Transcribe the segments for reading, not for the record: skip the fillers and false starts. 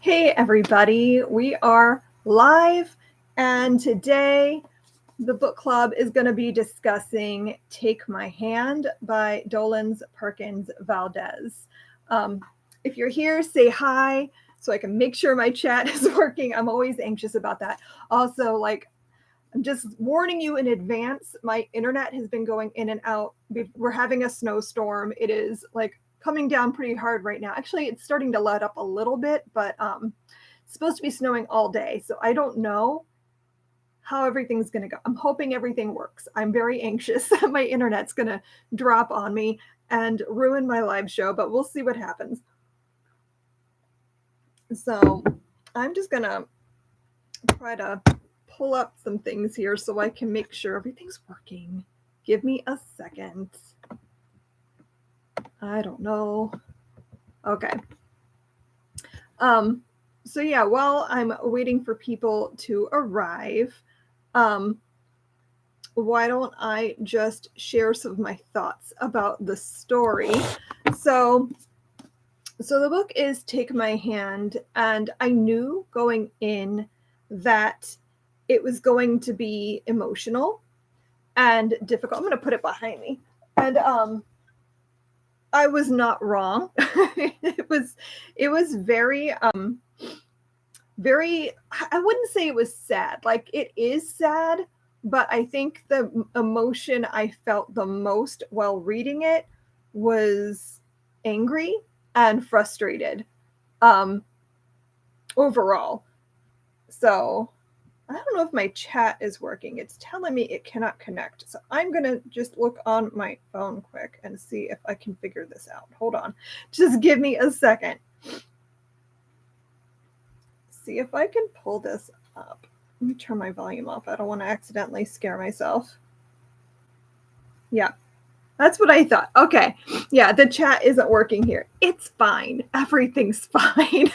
Hey everybody, we are live, and today the book club is going to be discussing Take My Hand by Dolans Perkins Valdez. If you're here, say hi so I can make sure my chat is working. I'm always anxious about that. Also, I'm just warning you in advance, my internet has been going in and out. We're having a snowstorm. It is coming down pretty hard right now. Actually, it's starting to let up a little bit, but it's supposed to be snowing all day. So I don't know how everything's going to go. I'm hoping everything works. I'm very anxious that my internet's going to drop on me and ruin my live show, but we'll see what happens. So I'm just going to try to pull up some things here so I can make sure everything's working. Give me a second. I don't know. Okay. So yeah, while I'm waiting for people to arrive, why don't I just share some of my thoughts about the story? So the book is Take My Hand, and I knew going in that it was going to be emotional and difficult. I'm going to put it behind me. And I was not wrong. It was very very, I wouldn't say it was sad. Like, it is sad, but I think the emotion I felt the most while reading it was angry and frustrated overall. So I don't know if my chat is working. It's telling me it cannot connect. So I'm going to just look on my phone quick and see if I can figure this out. Hold on. Just give me a second. See if I can pull this up. Let me turn my volume off. I don't want to accidentally scare myself. Yeah, that's what I thought. Okay. Yeah, the chat isn't working here. It's fine. Everything's fine.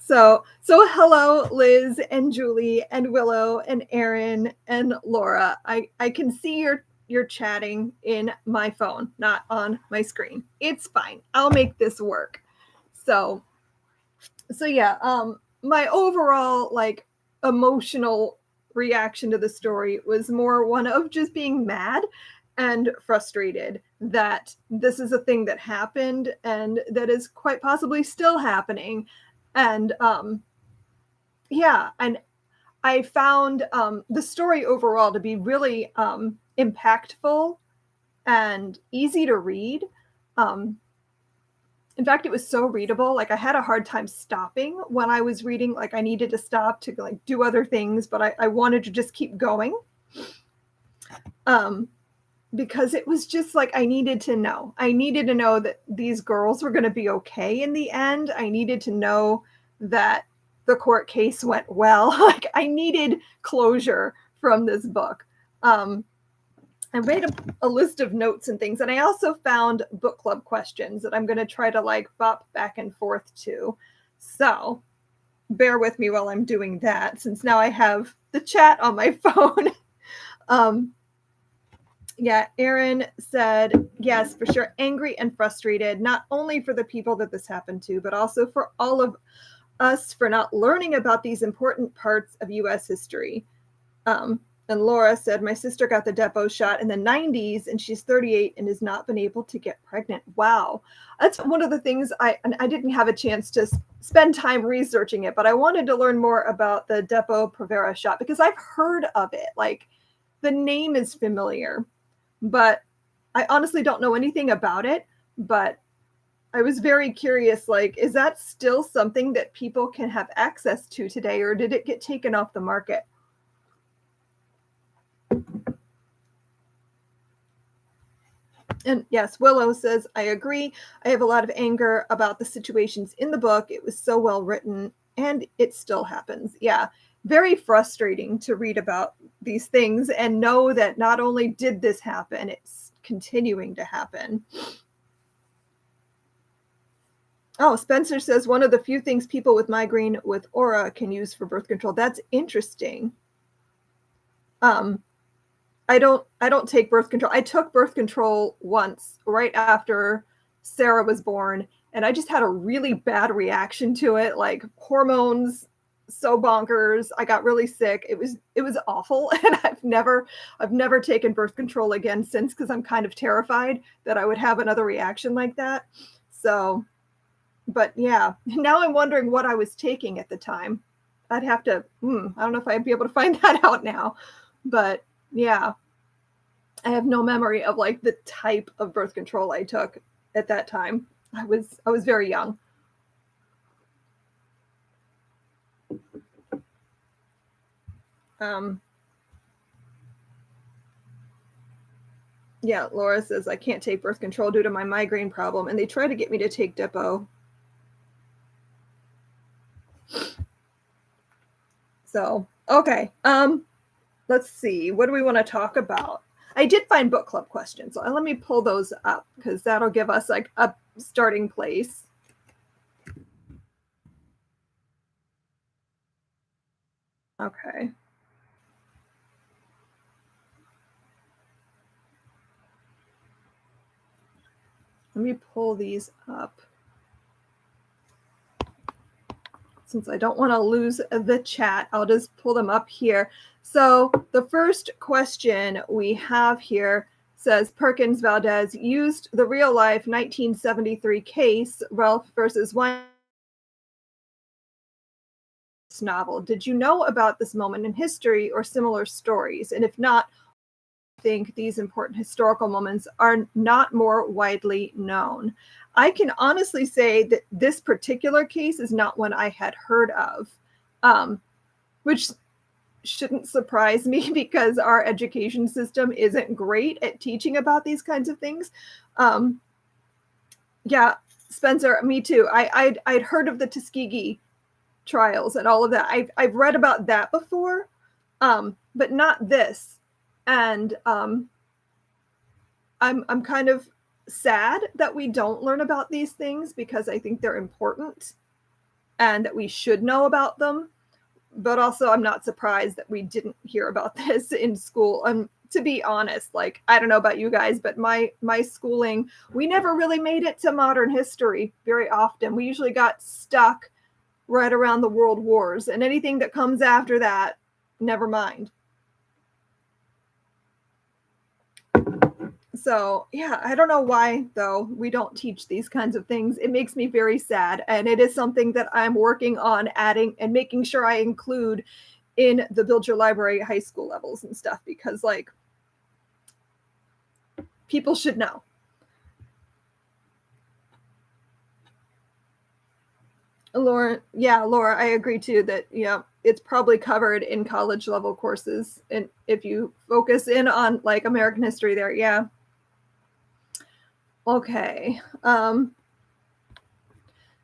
So hello, Liz and Julie and Willow and Erin and Laura. I can see you're chatting in my phone, not on my screen. It's fine. I'll make this work. So yeah, my overall emotional reaction to the story was more one of just being mad and frustrated that this is a thing that happened and that is quite possibly still happening. And yeah, and I found the story overall to be really impactful and easy to read. In fact, it was so readable. Like, I had a hard time stopping when I was reading. Like, I needed to stop to do other things, but I wanted to just keep going. Because it was just I needed to know. I needed to know that these girls were going to be okay in the end. I needed to know that the court case went well. I needed closure from this book. I made a list of notes and things, and I also found book club questions that I'm going to try to bop back and forth to. So bear with me while I'm doing that, since now I have the chat on my phone. Yeah, Erin said, yes, for sure, angry and frustrated, not only for the people that this happened to, but also for all of us for not learning about these important parts of U.S. history. And Laura said, my sister got the depot shot in the 90s and she's 38 and has not been able to get pregnant. Wow. That's one of the things I didn't have a chance to spend time researching it, but I wanted to learn more about the Depo-Provera shot because I've heard of it. The name is familiar, but I honestly don't know anything about it. But I was very curious, is that still something that people can have access to today, or did it get taken off the market? And yes, Willow says, I agree. I have a lot of anger about the situations in the book. It was so well written, and it still happens. Yeah, very frustrating to read about these things and know that not only did this happen, it's continuing to happen. Oh, Spencer says, one of the few things people with migraine with aura can use for birth control. That's interesting. I don't take birth control. I took birth control once right after Sarah was born, and I just had a really bad reaction to it, like hormones so bonkers. I got really sick. It was awful, and I've never taken birth control again since, because I'm kind of terrified that I would have another reaction like that. So, but yeah, now I'm wondering what I was taking at the time. I'd have to, I don't know if I'd be able to find that out now, but yeah, I have no memory of like the type of birth control I took at that time. I was very young. Um, yeah, Laura says I can't take birth control due to my migraine problem, and they try to get me to take Dippo. So, okay. Let's see. What do we want to talk about? I did find book club questions. So let me pull those up, because that'll give us like a starting place. Okay. Let me pull these up, since I don't want to lose the chat. I'll just pull them up here. So the first question we have here says Perkins Valdez used the real life 1973 case, Ralph versus Wine novel. Did you know about this moment in history or similar stories? And if not, I think these important historical moments are not more widely known. I can honestly say that this particular case is not one I had heard of, which shouldn't surprise me because our education system isn't great at teaching about these kinds of things. Yeah, Spencer, me too. I'd heard of the Tuskegee trials and all of that. I've read about that before, but not this. And I'm kind of sad that we don't learn about these things, because I think they're important and that we should know about them. But also, I'm not surprised that we didn't hear about this in school. To be honest, like, I don't know about you guys, but my schooling, we never really made it to modern history very often. We usually got stuck right around the world wars, and anything that comes after that, never mind. So yeah, I don't know why though we don't teach these kinds of things. It makes me very sad, and it is something that I'm working on adding and making sure I include in the Build Your Library high school levels and stuff, because like people should know. Laura, I agree too that it's probably covered in college level courses, and if you focus in on like American history there, yeah. Okay.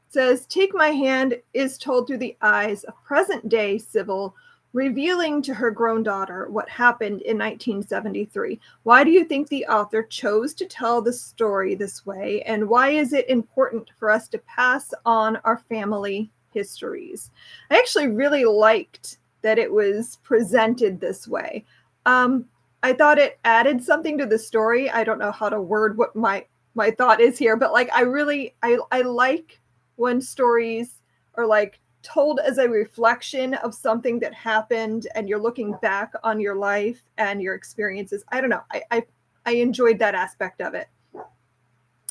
Says, take my hand is told through the eyes of present day Sybil, revealing to her grown daughter what happened in 1973. Why do you think the author chose to tell the story this way? And why is it important for us to pass on our family histories? I actually really liked that it was presented this way. I thought it added something to the story. I don't know how to word what my thought is here, but like I like when stories are like told as a reflection of something that happened, and you're looking back on your life and your experiences. I don't know. I enjoyed that aspect of it.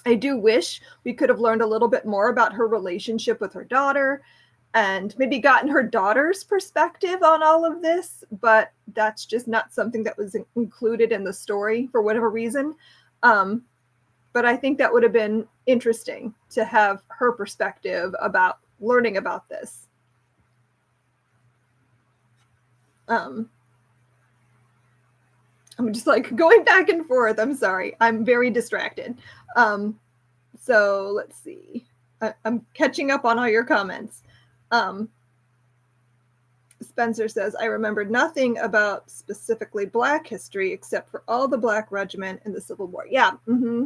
I do wish we could have learned a little bit more about her relationship with her daughter, and maybe gotten her daughter's perspective on all of this, but that's just not something that was included in the story for whatever reason. But I think that would have been interesting to have her perspective about learning about this. I'm just like going back and forth. I'm sorry. I'm very distracted. So let's see. I'm catching up on all your comments. Spencer says, I remembered nothing about specifically Black history except for all the Black regiment in the Civil War. Yeah. Mm-hmm.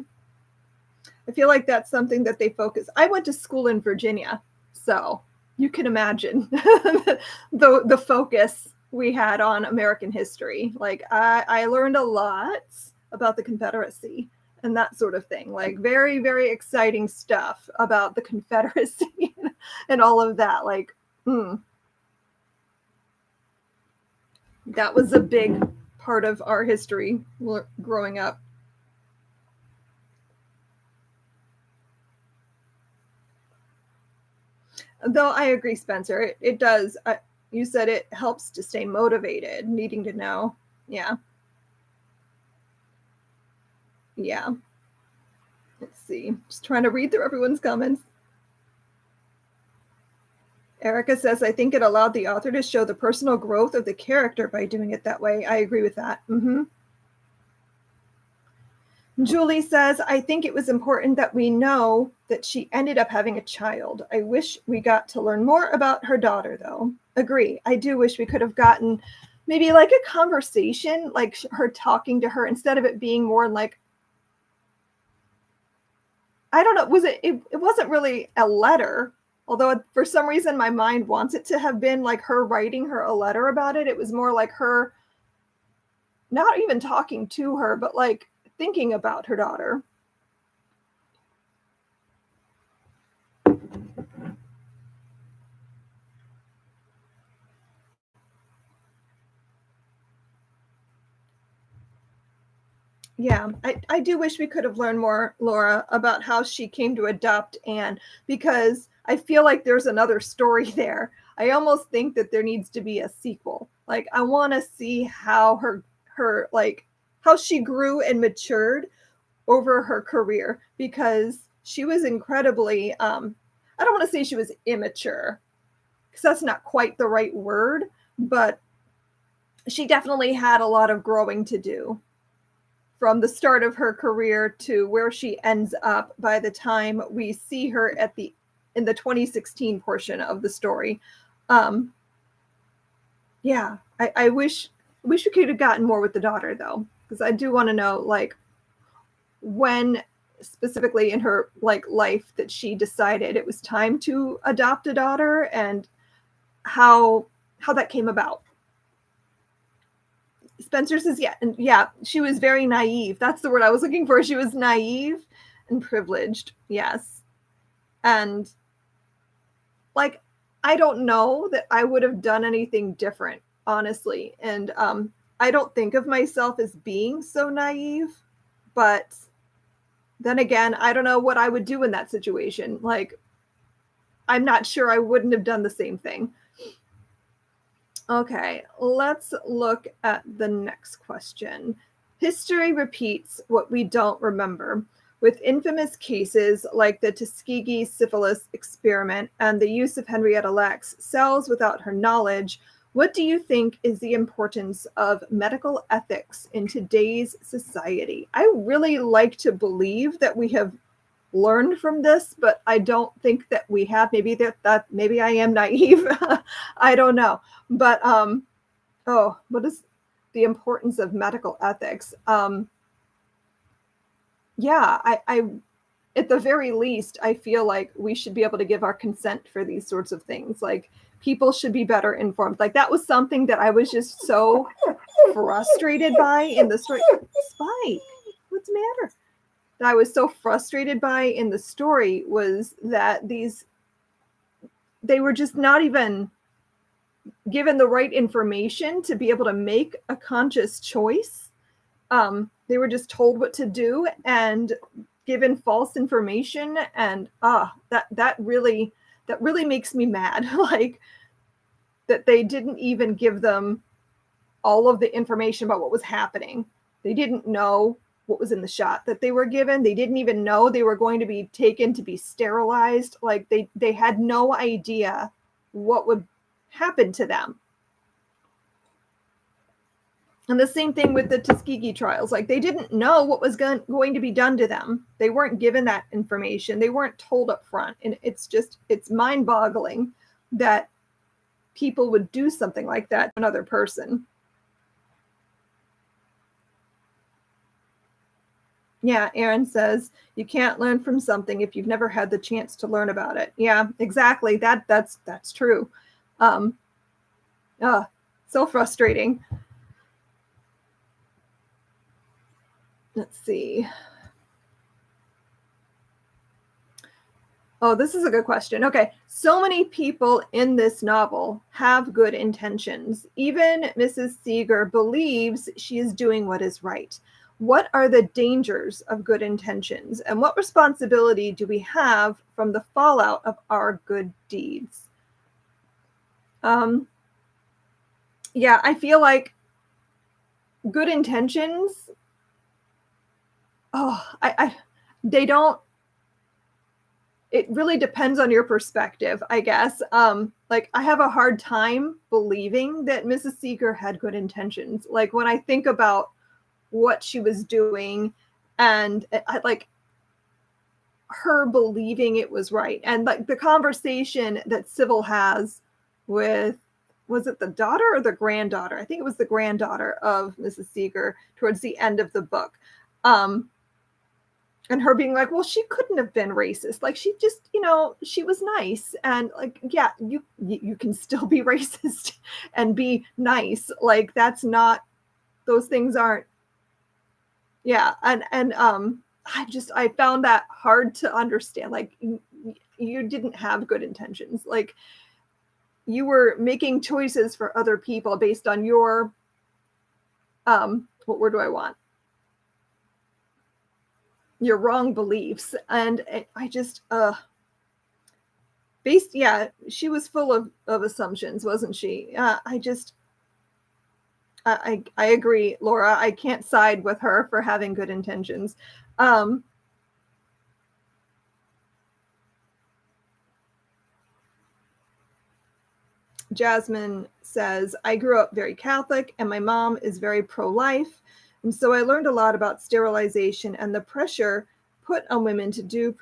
I feel like that's something that they focus. I went to school in Virginia, so you can imagine the focus we had on American history. Like I learned a lot about the Confederacy and that sort of thing. Like very, very exciting stuff about the Confederacy and all of that. Like, that was a big part of our history growing up. Though I agree, Spencer, it does. You said it helps to stay motivated, needing to know. Yeah. Yeah. Let's see. Just trying to read through everyone's comments. Erica says, I think it allowed the author to show the personal growth of the character by doing it that way. I agree with that. Julie says, I think it was important that we know that she ended up having a child. I wish we got to learn more about her daughter, though. Agree. I do wish we could have gotten maybe like a conversation, like her talking to her, instead of it being more like, I don't know, it wasn't really a letter, although for some reason my mind wants it to have been like her writing her a letter about it. It was more like her not even talking to her, but like thinking about her daughter. Yeah, I do wish we could have learned more, Laura, about how she came to adopt Anne, because I feel like there's another story there. I almost think that there needs to be a sequel. Like, I want to see how her like how she grew and matured over her career, because she was incredibly I don't want to say she was immature, because that's not quite the right word, but she definitely had a lot of growing to do from the start of her career to where she ends up by the time we see her in the 2016 portion of the story. Yeah, I wish we could have gotten more with the daughter, though, because I do want to know, like, when specifically in her like life that she decided it was time to adopt a daughter, and how that came about. Spencer says, yeah, she was very naive. That's the word I was looking for. She was naive and privileged. Yes. And like, I don't know that I would have done anything different, honestly. And I don't think of myself as being so naive, but then again, I don't know what I would do in that situation. Like, I'm not sure I wouldn't have done the same thing. Okay, let's look at the next question. History repeats what we don't remember. With infamous cases like the Tuskegee syphilis experiment and the use of Henrietta Lacks cells without her knowledge, what do you think is the importance of medical ethics in today's society? I really like to believe that we have learned from this, but I don't think that we have. Maybe that maybe I am naive. I don't know. But what is the importance of medical ethics? Yeah, I at the very least, I feel like we should be able to give our consent for these sorts of things. Like, people should be better informed. Like, that was something that I was just so frustrated by in the story. Spike, what's the matter? That I was so frustrated by in the story was that they were just not even given the right information to be able to make a conscious choice. They were just told what to do and given false information, and that really makes me mad. Like, that they didn't even give them all of the information about what was happening. They didn't know what was in the shot that they were given. They didn't even know they were going to be taken to be sterilized. Like, they had no idea what would happen to them. And the same thing with the Tuskegee trials. Like, they didn't know what was going to be done to them. They weren't given that information. They weren't told up front. And it's mind-boggling that people would do something like that to another person. Yeah, Aaron says, you can't learn from something if you've never had the chance to learn about it. Yeah, exactly. That's true. So frustrating. Let's see. Oh, this is a good question. Okay. So many people in this novel have good intentions. Even Mrs. Seeger believes she is doing what is right. What are the dangers of good intentions? And what responsibility do we have from the fallout of our good deeds? Um, yeah, I feel like good intentions, they don't, it really depends on your perspective, I guess. Like I have a hard time believing that Mrs. Seeger had good intentions. Like when I think about what she was doing and like her believing it was right. And like the conversation that Sybil has with, was it the daughter or the granddaughter? I think it was the granddaughter of Mrs. Seeger towards the end of the book. Um, and her being like, well, she couldn't have been racist. Like she just, she was nice. And like, yeah, you can still be racist and be nice. Like that's not, those things aren't, yeah. And I found that hard to understand. Like you didn't have good intentions. Like you were making choices for other people based on your, what word do I want? Your wrong beliefs. And I just, yeah, she was full of assumptions, wasn't she? I agree, Laura. I can't side with her for having good intentions. Jasmine says, I grew up very Catholic and my mom is very pro-life. And so I learned a lot about sterilization and the pressure put on women to do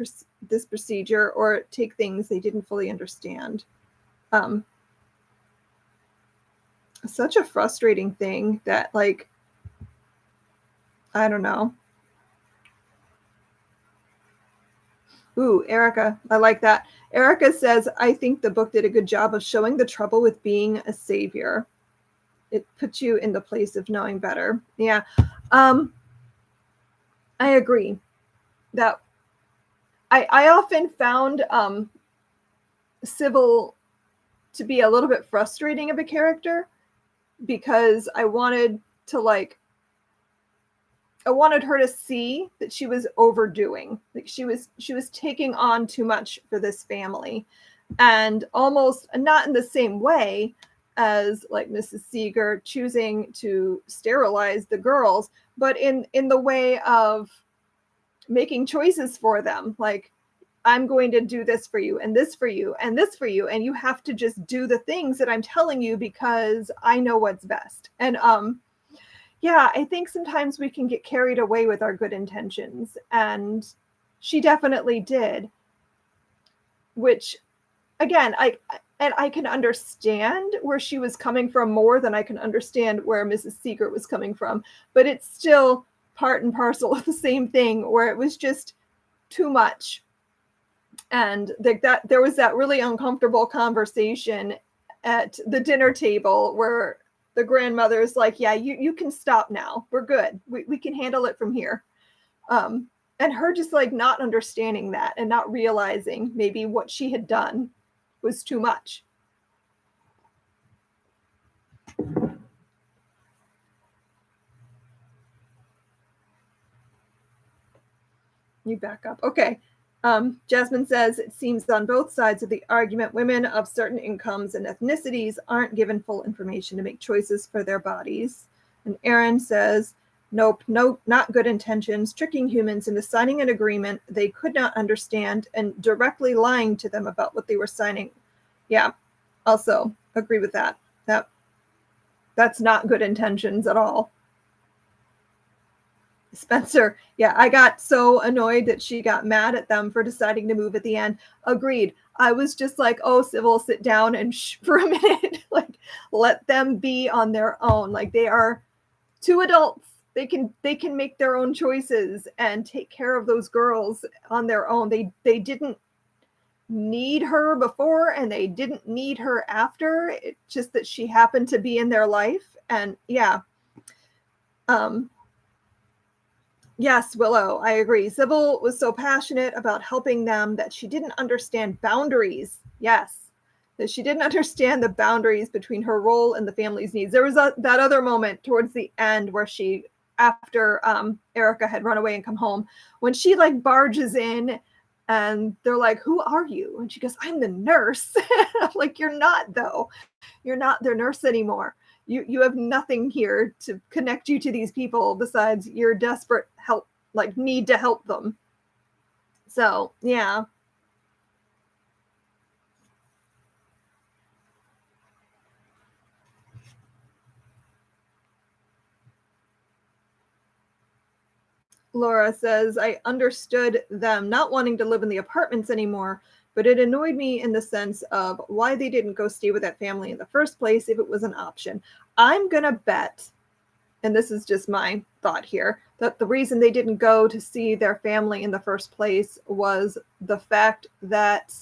this procedure or take things they didn't fully understand. Such a frustrating thing that, like, I don't know. Ooh, Erica, I like that. Erica says, I think the book did a good job of showing the trouble with being a savior. It puts you in the place of knowing better. Yeah. I agree that I often found Sybil to be a little bit frustrating of a character because I wanted her to see that she was overdoing. Like she was taking on too much for this family, and almost not in the same way as like Mrs. Seeger choosing to sterilize the girls, but in the way of making choices for them. Like, I'm going to do this for you and this for you and this for you, and you have to just do the things that I'm telling you because I know what's best. And yeah, I think sometimes we can get carried away with our good intentions, and she definitely did, which again, I can understand where she was coming from more than I can understand where Mrs. Seeger was coming from, but it's still part and parcel of the same thing where it was just too much. And that there was that really uncomfortable conversation at the dinner table where the grandmother's like, yeah, you can stop now. We're good. We can handle it from here. And her just like not understanding that and not realizing maybe what she had done was too much. You back up. Okay. Jasmine says, it seems on both sides of the argument, women of certain incomes and ethnicities aren't given full information to make choices for their bodies. And Aaron says, nope, not good intentions, tricking humans into signing an agreement they could not understand and directly lying to them about what they were signing. Yeah, also agree with that. That's not good intentions at all. Spencer, yeah, I got so annoyed that she got mad at them for deciding to move at the end. Agreed. I was just like, oh, Sybil, sit down and for a minute. Like, let them be on their own. Like, they are two adults. They can make their own choices and take care of those girls on their own. They didn't need her before and they didn't need her after. It's just that she happened to be in their life. And yeah. Yes, Willow, I agree. Sybil was so passionate about helping them that she didn't understand boundaries. Yes, that she didn't understand the boundaries between her role and the family's needs. There was that other moment towards the end where she, after Erica had run away and come home, when she like barges in and they're like, "Who are you?" And she goes, "I'm the nurse." I'm like, "You're not, though. You're not their nurse anymore. You have nothing here to connect you to these people besides your desperate help, like need to help them." So yeah. Laura says, I understood them not wanting to live in the apartments anymore, but it annoyed me in the sense of why they didn't go stay with that family in the first place if it was an option. I'm going to bet, and this is just my thought here, that the reason they didn't go to see their family in the first place was the fact that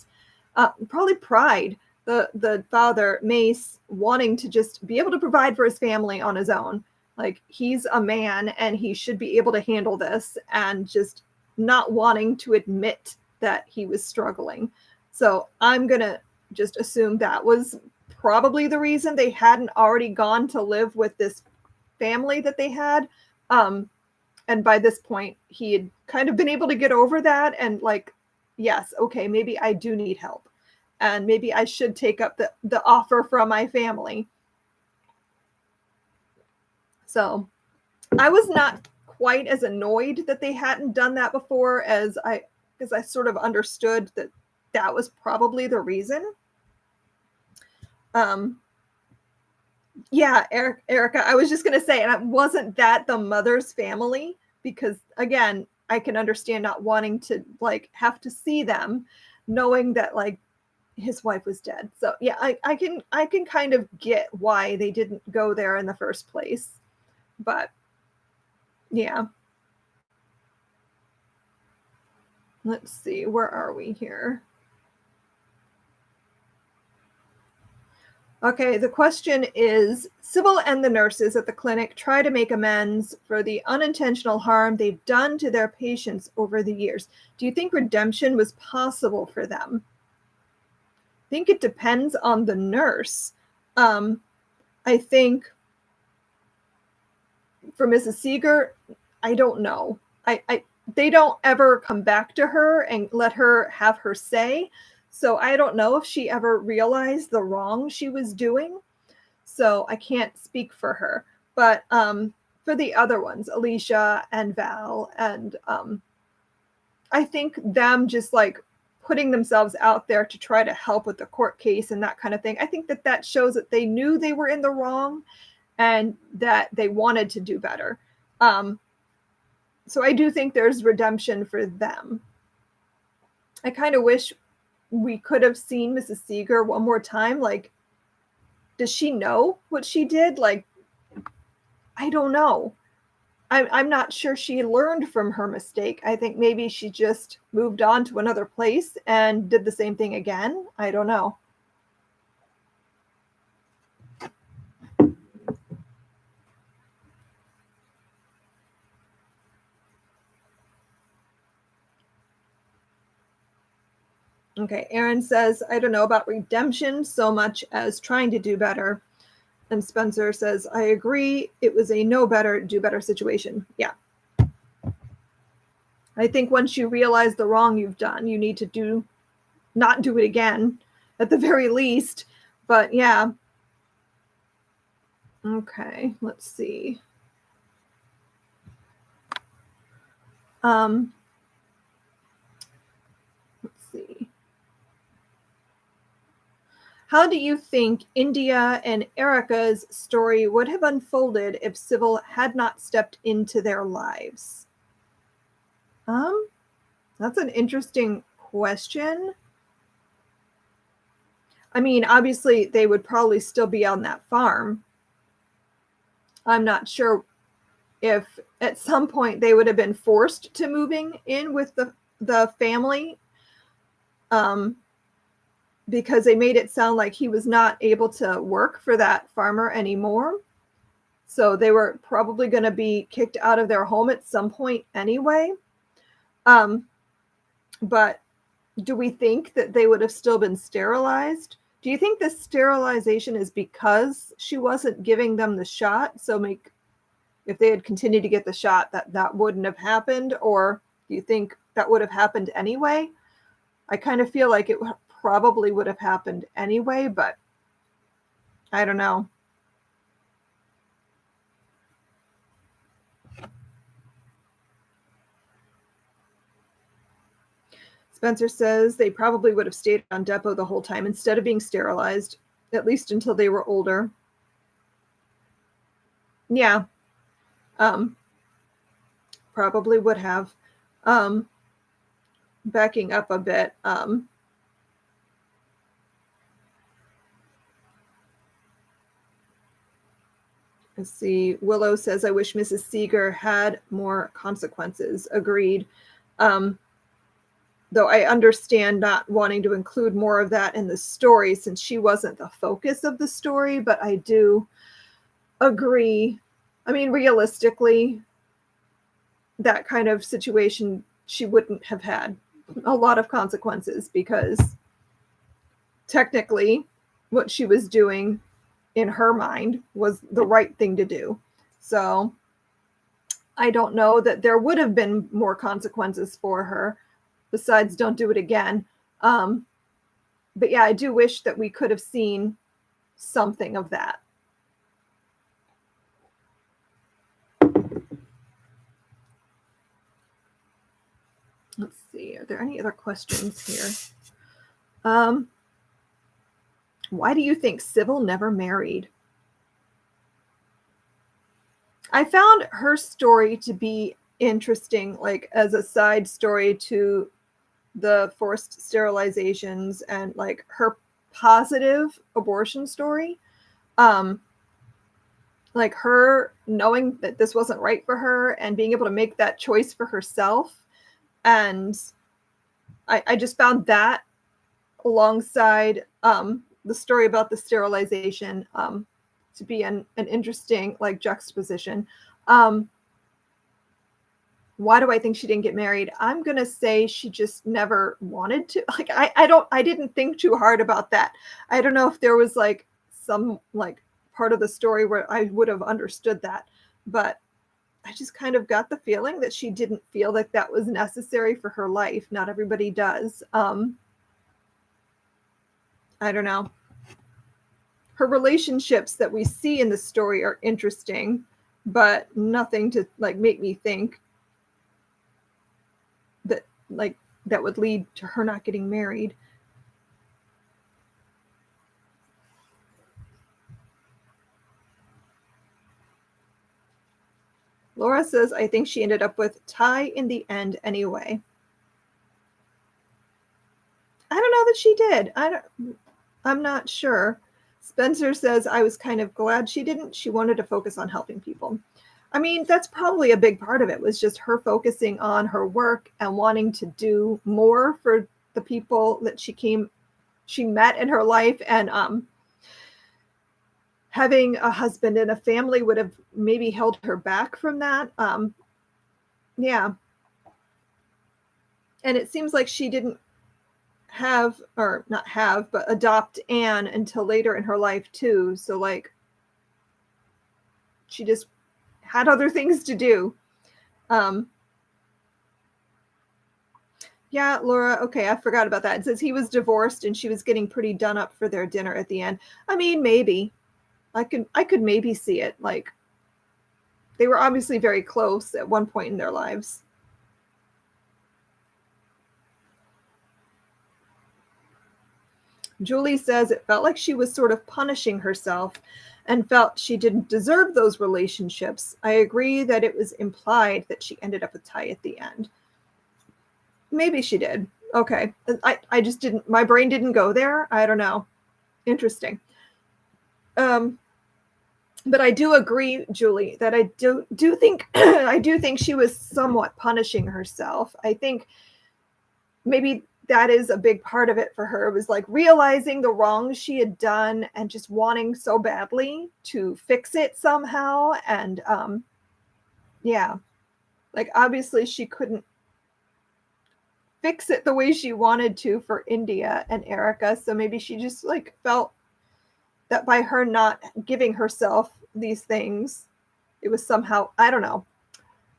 probably pride. The father, Mace, wanting to just be able to provide for his family on his own. Like, he's a man and he should be able to handle this, and just not wanting to admit that he was struggling. So I'm going to just assume that was probably the reason they hadn't already gone to live with this family that they had. And by this point, he had kind of been able to get over that and like, yes, okay, maybe I do need help. And maybe I should take up the offer from my family. So I was not quite as annoyed that they hadn't done that before because I sort of understood that that was probably the reason. Yeah, Erica, I was just going to say, and wasn't that the mother's family? Because again, I can understand not wanting to like have to see them, knowing that like his wife was dead. So yeah, I can kind of get why they didn't go there in the first place. But yeah. Let's see, where are we here? Okay, the question is, Sybil and the nurses at the clinic try to make amends for the unintentional harm they've done to their patients over the years. Do you think redemption was possible for them? I think it depends on the nurse. I think for Mrs. Seeger, I don't know. They don't ever come back to her and let her have her say. So I don't know if she ever realized the wrong she was doing. So I can't speak for her. But for the other ones, Alicia and Val, and I think them just like putting themselves out there to try to help with the court case and that kind of thing, I think that that shows that they knew they were in the wrong and that they wanted to do better. So I do think there's redemption for them. I kind of wish we could have seen Mrs. Seeger one more time. Like, does she know what she did? Like, I don't know. I'm not sure she learned from her mistake. I think maybe she just moved on to another place and did the same thing again. I don't know. Okay, Aaron says, I don't know about redemption so much as trying to do better. And Spencer says, I agree. It was a know better, do better situation. Yeah. I think once you realize the wrong you've done, you need to not do it again at the very least. But yeah. Okay, let's see. Let's see. How do you think India and Erica's story would have unfolded if Sybil had not stepped into their lives? That's an interesting question. I mean, obviously, they would probably still be on that farm. I'm not sure if at some point they would have been forced to moving in with the family, because they made it sound like he was not able to work for that farmer anymore. So they were probably going to be kicked out of their home at some point anyway. But do we think that they would have still been sterilized? Do you think the sterilization is because she wasn't giving them the shot? So if they had continued to get the shot, that wouldn't have happened? Or do you think that would have happened anyway? I kind of feel like it probably would have happened anyway, but I don't know. Spencer says they probably would have stayed on depot the whole time instead of being sterilized, at least until they were older. Yeah. Probably would have. Backing up a bit. Let's see. Willow says, I wish Mrs. Seeger had more consequences. Agreed. Though I understand not wanting to include more of that in the story since she wasn't the focus of the story, but I do agree. I mean, realistically, that kind of situation, she wouldn't have had a lot of consequences because technically what she was doing in her mind was the right thing to do. So I don't know that there would have been more consequences for her besides don't do it again. But yeah, I do wish that we could have seen something of that. Let's see. Are there any other questions here? Why do you think Sybil never married? I found her story to be interesting, like as a side story to the forced sterilizations and like her positive abortion story. Like her knowing that this wasn't right for her and being able to make that choice for herself. And I just found that alongside the story about the sterilization to be an interesting like juxtaposition. Why do I think she didn't get married? I'm going to say she just never wanted to. Like, I didn't think too hard about that. I don't know if there was like some like part of the story where I would have understood that, but I just kind of got the feeling that she didn't feel like that was necessary for her life. Not everybody does. I don't know. Her relationships that we see in the story are interesting, but nothing to like make me think that like that would lead to her not getting married. Laura says, I think she ended up with Ty in the end anyway. I don't know that she did. I'm not sure. Spencer says, I was kind of glad she didn't. She wanted to focus on helping people. I mean, that's probably a big part of it, was just her focusing on her work and wanting to do more for the people that she met in her life. And having a husband and a family would have maybe held her back from that. Yeah. And it seems like she didn't have, or not have, but adopt Anne until later in her life too. So like, she just had other things to do. Yeah, Laura. Okay, I forgot about that. It says he was divorced and she was getting pretty done up for their dinner at the end. I mean, maybe I could maybe see it. Like, they were obviously very close at one point in their lives. Julie says it felt like she was sort of punishing herself and felt she didn't deserve those relationships. I agree that it was implied that she ended up with Ty at the end. Maybe she did. Okay. I just didn't, my brain didn't go there. I don't know. Interesting. But I do agree, Julie, that I do think I do think she was somewhat punishing herself. I think maybe that is a big part of it for her. It was like realizing the wrongs she had done and just wanting so badly to fix it somehow. And yeah, like obviously she couldn't fix it the way she wanted to for India and Arrrgh. So maybe she just like felt that by her not giving herself these things, it was somehow, I don't know,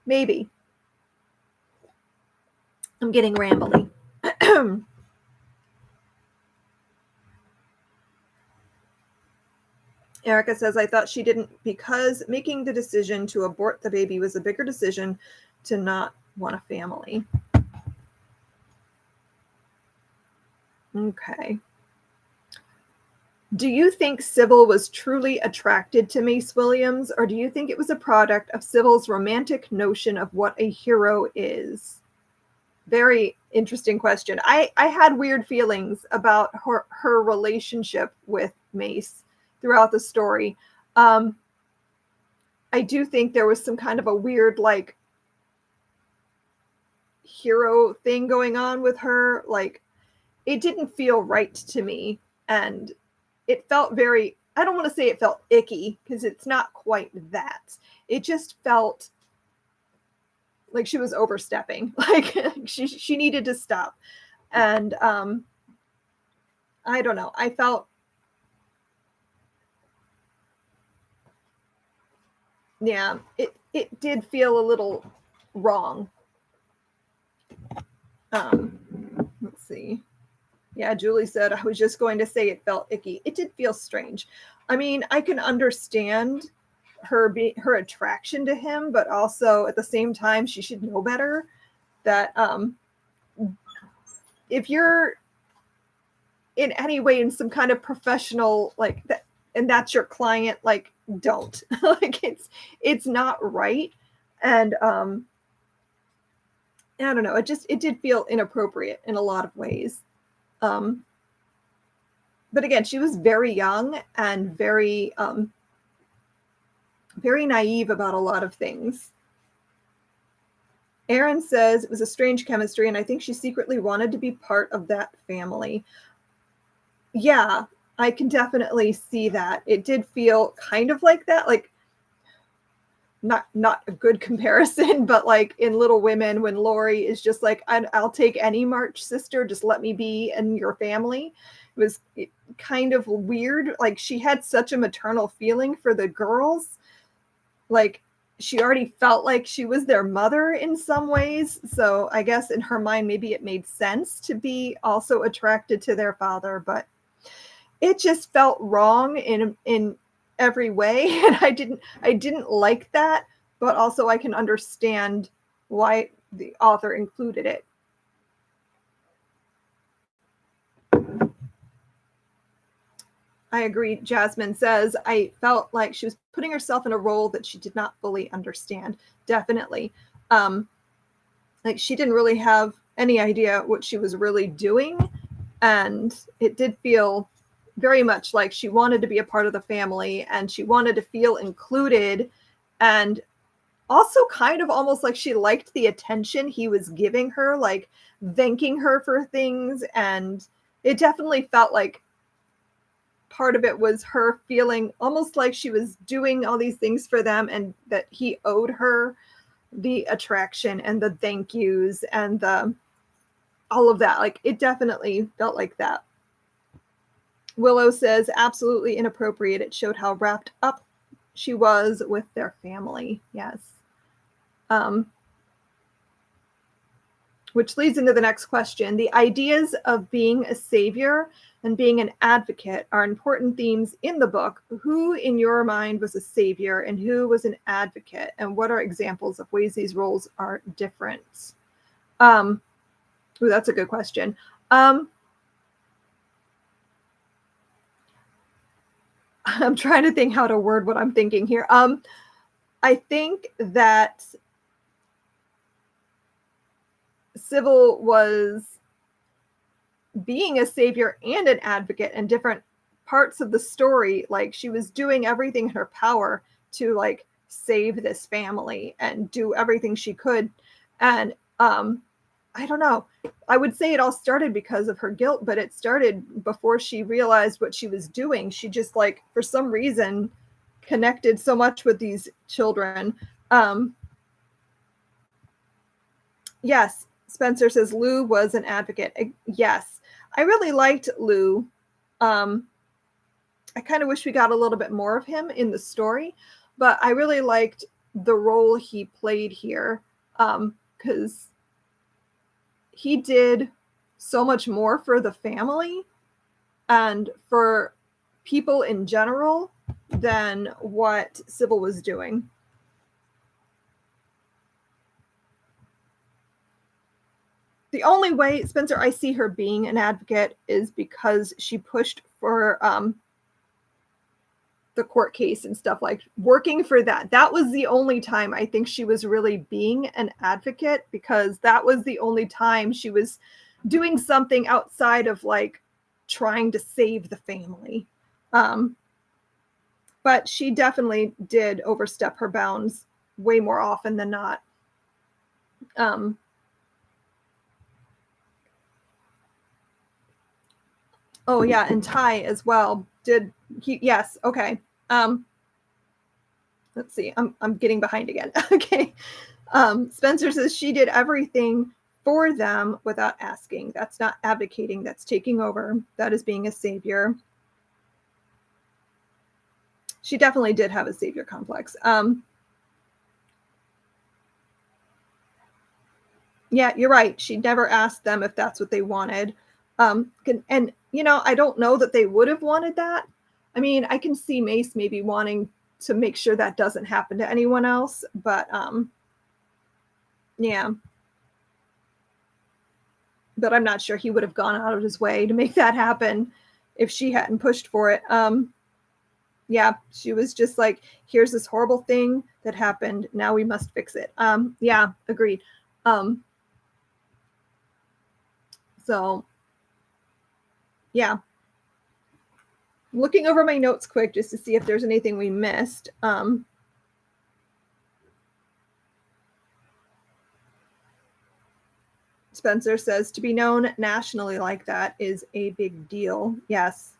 maybe. I'm getting rambly. Arrrgh says, I thought she didn't because making the decision to abort the baby was a bigger decision to not want a family. Okay. Do you think Sybil was truly attracted to Mace Williams, or do you think it was a product of Sybil's romantic notion of what a hero is? Very interesting question. I had weird feelings about her relationship with Mace throughout the story. I do think there was some kind of a weird, like, hero thing going on with her. Like, it didn't feel right to me. And it felt very, I don't want to say it felt icky, because it's not quite that. It just felt like she was overstepping. Like, she needed to stop. And I don't know. I felt, yeah, it did feel a little wrong. Let's see. Yeah, Julie said, I was just going to say it felt icky. It did feel strange. I mean, I can understand her attraction to him, but also at the same time, she should know better that if you're in any way in some kind of professional, like that, and that's your client, like, don't. Like, it's not right. And I don't know, it did feel inappropriate in a lot of ways. But again, she was very young and very naive about a lot of things. Aaron says it was a strange chemistry, and I think she secretly wanted to be part of that family. Yeah, I can definitely see that. It did feel kind of like that, like not a good comparison, but like in Little Women, when Laurie is just like, I'll take any March sister, just let me be in your family. It was kind of weird. Like, she had such a maternal feeling for the girls. Like, she already felt like she was their mother in some ways. So I guess in her mind, maybe it made sense to be also attracted to their father, but it just felt wrong in every way. And I didn't like that, but also I can understand why the author included it. I agree. Jasmine says, I felt like she was putting herself in a role that she did not fully understand. Definitely. Like, she didn't really have any idea what she was really doing. And it did feel very much like she wanted to be a part of the family, and she wanted to feel included, and also kind of almost like she liked the attention he was giving her, like thanking her for things. And it definitely felt like part of it was her feeling almost like she was doing all these things for them, and that he owed her the attraction and the thank yous and all of that. Like, it definitely felt like that. Willow says, absolutely inappropriate. It showed how wrapped up she was with their family. Yes. Which leads into the next question. The ideas of being a savior and being an advocate are important themes in the book. Who in your mind was a savior and who was an advocate? And what are examples of ways these roles are different? Ooh, that's a good question. I'm trying to think how to word what I'm thinking here. I think that Sybil was being a savior and an advocate in different parts of the story. Like, she was doing everything in her power to, like, save this family and do everything she could. And I don't know. I would say it all started because of her guilt, but it started before she realized what she was doing. She just, like, for some reason, connected so much with these children. Yes, Spencer says Lou was an advocate. Yes, I really liked Lou. I kind of wish we got a little bit more of him in the story, but I really liked the role he played here, because he did so much more for the family and for people in general than what Sybil was doing. The only way, Spencer, I see her being an advocate is because she pushed for the court case and stuff, like working for that. That was the only time I think she was really being an advocate, because that was the only time she was doing something outside of like trying to save the family. But she definitely did overstep her bounds way more often than not. Oh yeah, and Ty as well. Did he? Yes. Okay. Let's see. I'm getting behind again. Okay. Spencer says she did everything for them without asking. That's not abdicating. That's taking over. That is being a savior. She definitely did have a savior complex. Yeah, you're right. She never asked them if that's what they wanted. And, you know, I don't know that they would have wanted that. I mean, I can see Mace maybe wanting to make sure that doesn't happen to anyone else, but yeah. But I'm not sure he would have gone out of his way to make that happen if she hadn't pushed for it. Yeah, she was just like, here's this horrible thing that happened. Now we must fix it. Yeah, agreed. So, yeah. Looking over my notes quick just to see if there's anything we missed. Spencer says, to be known nationally like that is a big deal. Yes.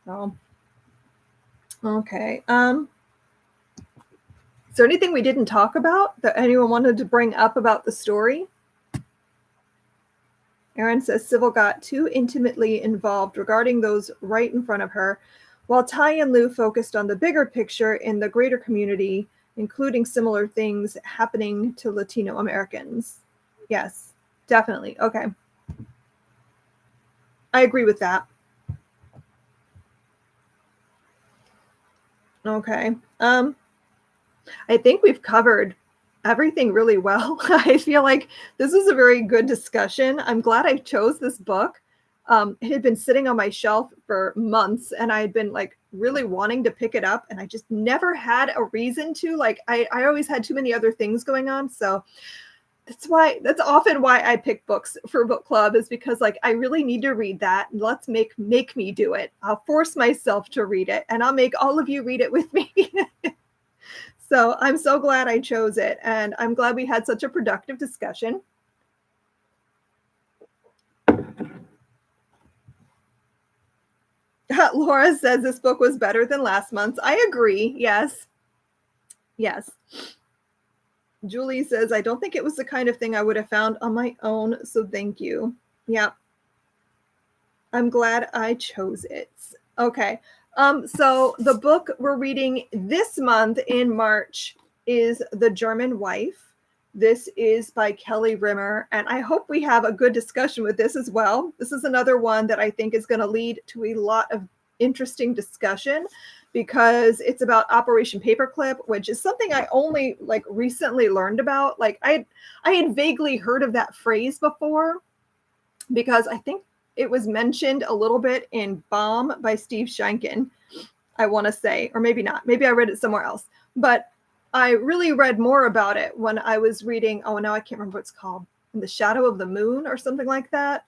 Oh. Okay. Is there anything we didn't talk about that anyone wanted to bring up about the story? Aaron says Sybil got too intimately involved regarding those right in front of her, while Ty and Lou focused on the bigger picture in the greater community, including similar things happening to Latino Americans. Yes, definitely. Okay. I agree with that. Okay. I think we've covered everything really well. I feel like this was a very good discussion. I'm glad I chose this book. It had been sitting on my shelf for months and I had been like really wanting to pick it up and I just never had a reason to. Like I always had too many other things going on. So that's often why I pick books for book club, is because like I really need to read that. Let's make me do it. I'll force myself to read it and I'll make all of you read it with me. So I'm so glad I chose it, and I'm glad we had such a productive discussion. Laura says this book was better than last month's. I agree. Yes. Yes. Julie says, I don't think it was the kind of thing I would have found on my own, so thank you. Yeah. I'm glad I chose it. Okay. So the book we're reading this month in March is The German Wife. This is by Kelly Rimmer, and I hope we have a good discussion with this as well. This is another one that I think is going to lead to a lot of interesting discussion because it's about Operation Paperclip, which is something I only like recently learned about. Like I had vaguely heard of that phrase before because I think it was mentioned a little bit in Bomb by Steve Sheinkin, I want to say, or maybe not. Maybe I read it somewhere else. But I really read more about it when I was reading, oh, now I can't remember what it's called, In the Shadow of the Moon or something like that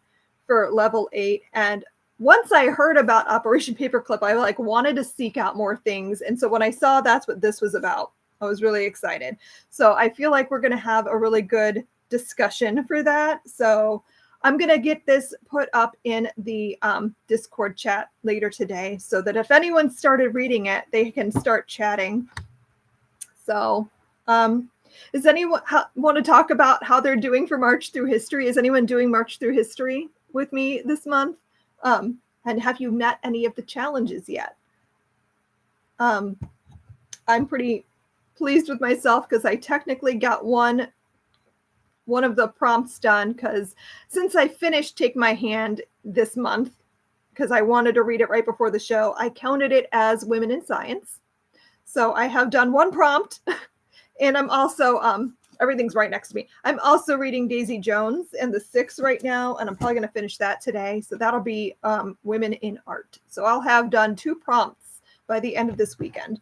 for level 8. And once I heard about Operation Paperclip, I like wanted to seek out more things. And so when I saw that's what this was about, I was really excited. So I feel like we're going to have a really good discussion for that. So I'm going to get this put up in the Discord chat later today so that if anyone started reading it, they can start chatting. So does anyone want to talk about how they're doing for March Through History? Is anyone doing March Through History with me this month? And have you met any of the challenges yet? I'm pretty pleased with myself because I technically got one of the prompts done, because since I finished Take My Hand this month, because I wanted to read it right before the show, I counted it as Women in Science. So I have done one prompt, and I'm also, everything's right next to me. I'm also reading Daisy Jones and the Six right now, and I'm probably going to finish that today. So that'll be Women in Art. So I'll have done 2 prompts by the end of this weekend.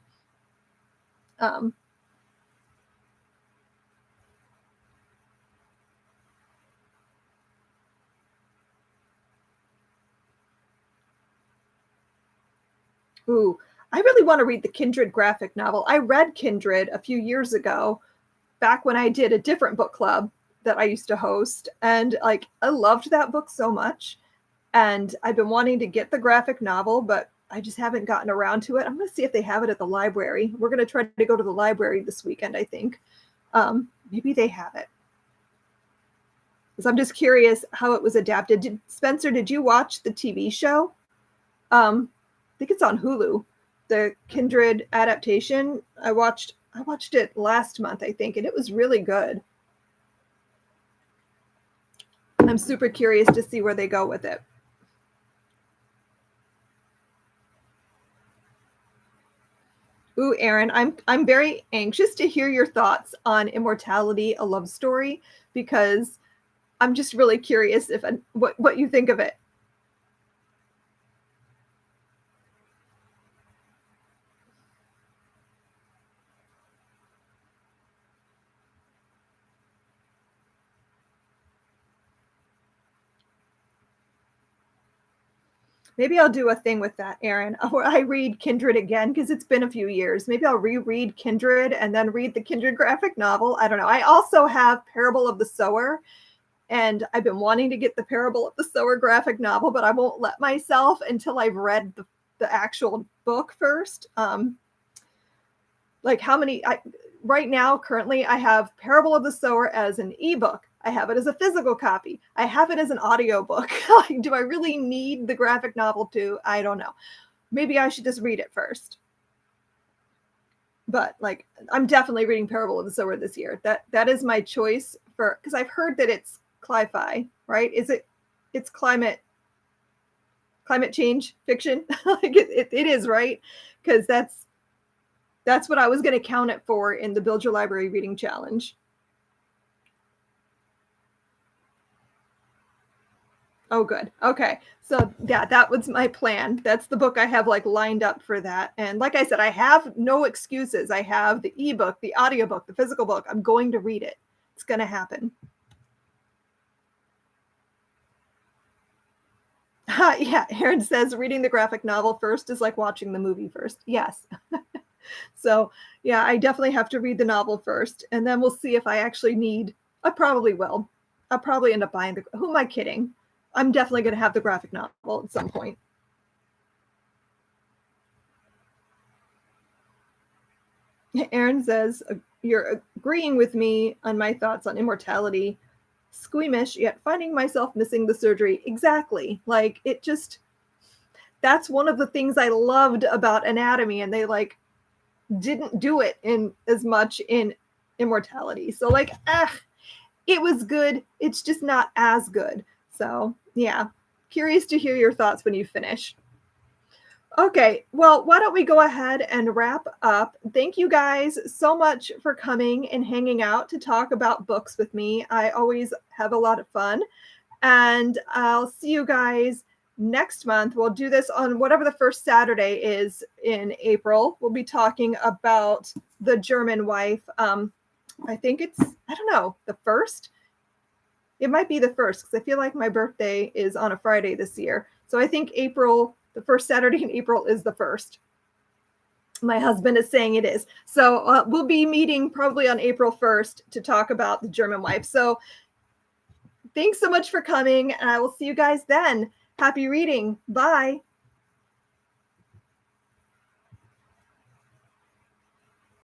Ooh, I really want to read the Kindred graphic novel. I read Kindred a few years ago, back when I did a different book club that I used to host. And like, I loved that book so much. And I've been wanting to get the graphic novel, but I just haven't gotten around to it. I'm going to see if they have it at the library. We're going to try to go to the library this weekend, I think. Maybe they have it. So I'm just curious how it was adapted. Spencer, did you watch the TV show? I think it's on Hulu, the Kindred adaptation. I watched it last month, I think, and it was really good. I'm super curious to see where they go with it. Ooh, Erin, I'm very anxious to hear your thoughts on Immortality, a Love Story, because I'm just really curious what you think of it. Maybe I'll do a thing with that, Erin, where I read Kindred again, because it's been a few years. Maybe I'll reread Kindred and then read the Kindred graphic novel. I don't know. I also have Parable of the Sower, and I've been wanting to get the Parable of the Sower graphic novel, but I won't let myself until I've read the actual book first. Like how many, right now, currently, I have Parable of the Sower as an ebook. I have it as a physical copy. I have it as an audiobook. Like, do I really need the graphic novel too? I don't know. Maybe I should just read it first. But like, I'm definitely reading Parable of the Sower this year. That is my choice for, because I've heard that it's cli-fi, right? It's climate change fiction? Like it is, right? Because that's what I was going to count it for in the Build Your Library Reading Challenge. Oh, good. Okay. So yeah, that was my plan. That's the book I have like lined up for that. And like I said, I have no excuses. I have the ebook, the audiobook, the physical book. I'm going to read it. It's going to happen. Yeah, Erin says reading the graphic novel first is like watching the movie first. Yes. So yeah, I definitely have to read the novel first, and then we'll see if I actually need. I probably will. I'll probably end up buying the. Who am I kidding? I'm definitely going to have the graphic novel at some point. Erin says you're agreeing with me on my thoughts on immortality. Squeamish, yet finding myself missing the surgery. Exactly. Like it just. That's one of the things I loved about anatomy, and they like didn't do it in as much in immortality. So like, it was good. It's just not as good. So yeah, curious to hear your thoughts when you finish. Okay, well, why don't we go ahead and wrap up? Thank you guys so much for coming and hanging out to talk about books with me. I always have a lot of fun. And I'll see you guys next month. We'll do this on whatever the first Saturday is in April. We'll be talking about The German Wife. I think it's, I don't know, the first? It might be the first, because I feel like my birthday is on a Friday this year. So I think April, the first Saturday in April is the first. My husband is saying it is. So we'll be meeting probably on April 1st to talk about the German wife. So thanks so much for coming. And I will see you guys then. Happy reading. Bye.